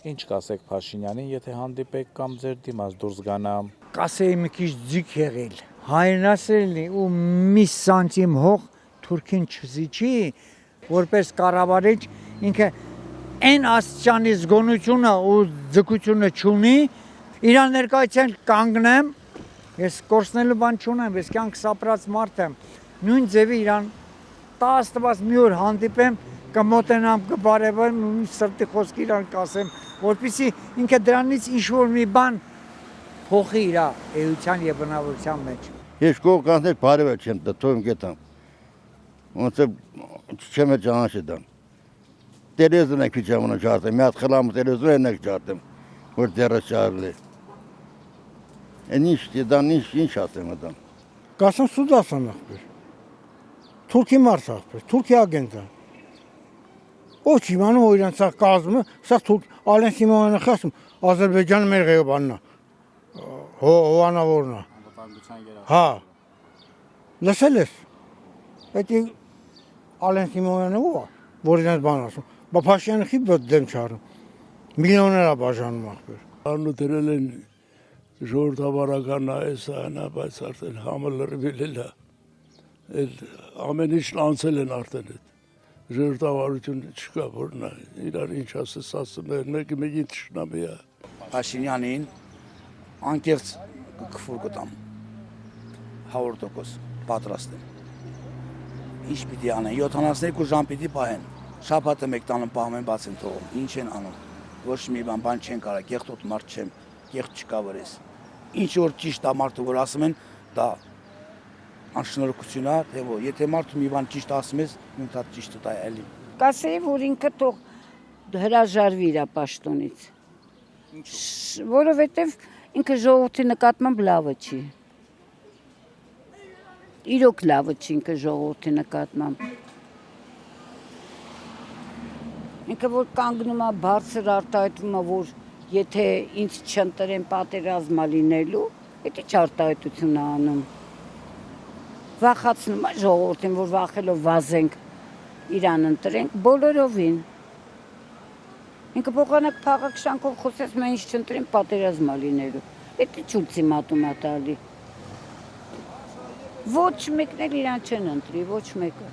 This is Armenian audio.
Ինչ կասեք Փաշինյանին, եթե հանդիպեք կամ ձեր դիմաց դուրս գանա։ Կասեի մի քիչ ձիգ եղել։ Հայրենասերն ու մի սանտիմ հող թուրքին չզիջի, որպես կառավարիչ ինքը այն աստիճանի զգոնությունը ու ձգությունը չունի, իրան ներկայացնել կանգնեմ, ես կորցնելու բան չունեմ, ես կյանք սապրած մարդ եմ, նույն ձևի իրան տասնված մի օր հանդիպեմ, կմոտենամ, կբարևեմ, սրտի խոսքի իրան կասեմ, որպեսզի ինքը դրանից ինչ-որ մի բան փոխի իր էության եւ բնավորության մեջ։ Ես կողքաններ բարևել չեմ դտում գետամ։ Ոնց չեմ ճանաչել։ Տելեզուն եք իջամուն ջարդեմ, մի հատ խլամ տելեզուն եք ջարդեմ, որ դեռ չարլի։ Ինչ ասեմ դա։ Կասեմ սուդասան ախպեր։ Թուրքի մարդ ախպեր, Թուրքի ագենտ է։ Ոչ իմանում որ իրանց կազմը, սա Ալեն Սիմոնյանը խոսում, Ադրբեջանը մեր ղեյոբանն է։ Հովանավորն է։ Հա։ Լսել ես։ Դա Ալեն Սիմոնյանը ո՞վ է, որ իրանց բան ասում։ Բա Փաշինյանը խի դեմ չարում։ Միլիոներ է բաժանում ախպեր։ Անու դրել են ժողովրդավարական այսանա, բայց արդեն համը լրիվել է։ Ամեն ինչն անցել են արդեն այդ։ Ժողովրդավարություն չկա, որ նա իրար ինչ ասում էր, մեկին թշնամի է։ Փաշինյանին անկեղծ կքֆուր կտամ, 100% պատրաստ եմ։ Ինչ պիտի անեն, 72 ժամ պիտի պահեն, շաբաթը մեկ տանում պահում են, բաց են թողում, ինչ են անում, ոչ մի բան չեն կարա, կեղտոտ մարդ չեմ, կեղտ չկա վրես։ Ինչ որ ճիշտ է մարդը, որ ասում են, դա անշնորհքություն է, թե ոչ, եթե մարդը մի բան ճիշտ ասում ես, ինքն դա ճիշտ է էլի։ Կասեի, որ ինքը թող հրաժարվի իր պաշտոնից։ Որովհետև ինքը ժողովրդի նկատմամբ լավը չի։ Իրոք լավը չի ինքը ժողովրդի նկատմամբ։ Ինքը որ կանգնում է բարձր արտահայտվում է, որ եթե ինձ չընտրեն պատերազմա լինելու, դա չարտահայտություն է անում։ Վախացնում է ժողովրդին, որ վախելով վազենք իրան ընտրենք, բոլորովին։ Ինքը փոխանակ փաղակ շանքով խոսեց, մենք ինչ չընտրենք պատերազմա լինելու։ Դա չուծի մատում է տալի։ Ոչ մեկն էլ իրան չեն ընտրի, ոչ մեկը։